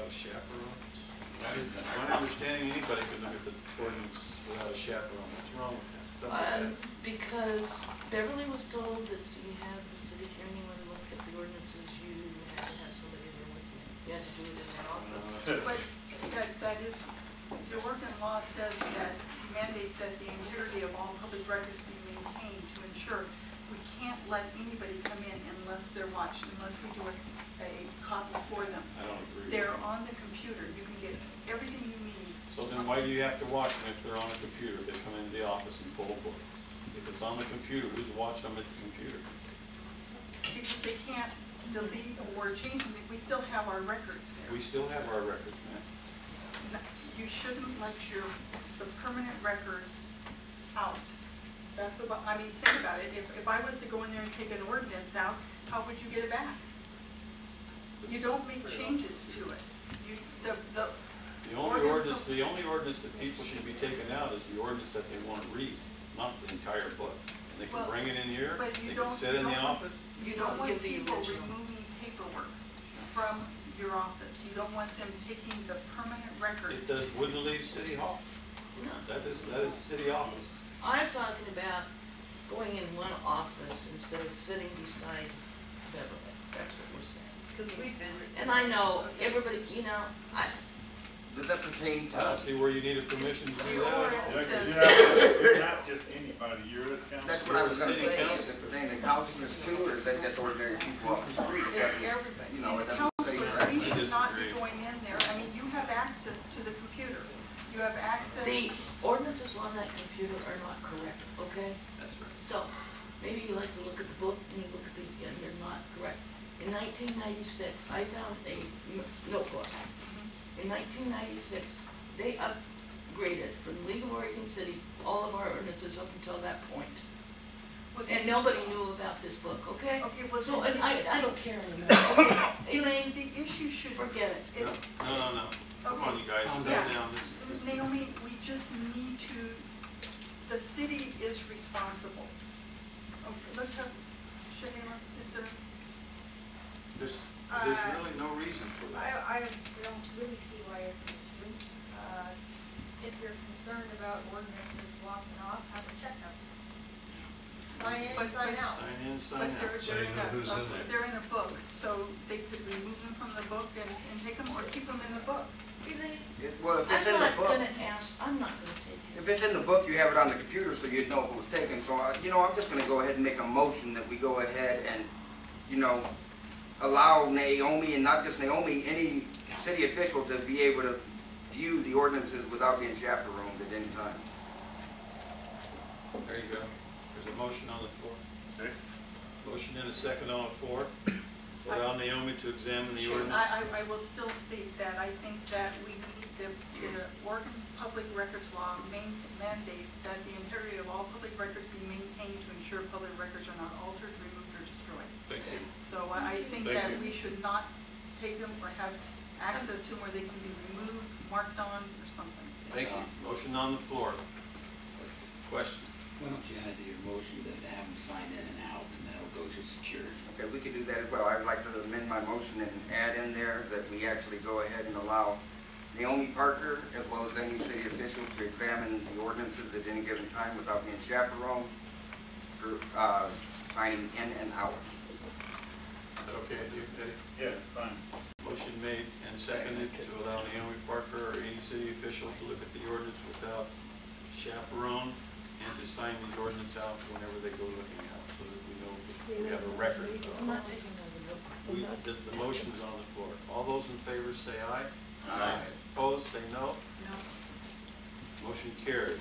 without a chaperone? My understanding, anybody can look at the ordinance without a chaperone. What's wrong with that? Because Beverly was told that you have the city attorney when you look at the ordinances, you have to have somebody there with you. You have to do it in their office. But that is, the Oregon law says that mandates that the integrity of all public records be maintained to ensure we can't let anybody come in unless they're watched, unless we do a copy for them. I don't agree. They're on the computer. You can get everything you need. So then why do you have to watch them if they're on a computer? They come into the office and pull a book. If it's on the computer, who's watching them at the computer? Because they can't delete or change them. We still have our records there. We still have our records, man. You shouldn't let the permanent records out. That's about, I mean, think about it. If I was to go in there and take an ordinance out, how would you get it back? You don't make changes to it. The only ordinance that people should be taking out is the ordinance that they want to read, not the entire book. And they can bring it in here, they can sit in the office. You don't want people removing paperwork from your office. You don't want them taking the permanent record. It wouldn't leave City Hall. No. That is city office. I'm talking about going in one office instead of sitting beside Beverly. That's what we're saying. Because we visit. And I know everybody, Does that pertain to? I don't see where you need a permission to do that. You're not just anybody, you're the council. That's what I was going to say. Is it pertain to councilors too, or is that just ordinary people off the street? Everybody. You know, and it the doesn't say councilors, that. we should not be going in there. I mean, you have access to the computer. You have access. the ordinances on that computer are not correct, okay? That's right. So, maybe you like to look at the book and you look at and they're not correct. In 1996, I found a notebook. In 1996, they upgraded from League of Oregon City all of our ordinances up until that point. And nobody knew about this book, okay? Okay, well, so I don't care anymore. Okay. Elaine, the issue should forget it. No. Come on, you guys, settle down. Naomi, we just need to, the city is responsible. Okay, let's have, Shahima, is there? There's really no reason for that. I don't really see why it's an issue. If you're concerned about ordinances blocking off, have a checkhouse. Sign in, sign out. Sign in, sign But out. they're in a book, so they could remove them from the book and take them or keep them in the book. Well, if it's in the book, I'm not going to take it. if it's in the book, you have it on the computer, so you'd know if it was taken. So, I'm just going to go ahead and make a motion that we go ahead and, allow Naomi, and not just Naomi, any city official to be able to view the ordinances without being chaperoned at any time. There you go. There's a motion on the floor. Second. Motion and a second on the floor. Allow Naomi to examine the ordinance. I will still state that I think that we need the Oregon Public Records Law mandates that the integrity of all public records be maintained to ensure public records are not altered, removed, or destroyed. Thank you. So I think that we should not take them or have access to them where they can be removed, marked on, or something. Thank you. Motion on the floor. Question? Why don't you add to your motion that they have them sign in and out, and that'll go to security? Okay, we can do that as well. I'd like to amend my motion and add in there that we actually go ahead and allow Naomi Parker, as well as any city official, to examine the ordinances at any given time without being chaperoned for signing in and out. Is that okay with you, Eddie? Yeah, it's fine. Motion made and seconded to allow Naomi Parker or any city official to look at the ordinance without chaperone and to sign these ordinance out whenever they go looking out, so that we know we have a record. I'm not taking another look. The motion is on the floor. All those in favor say aye. Aye. Opposed, say no. No. Motion carried.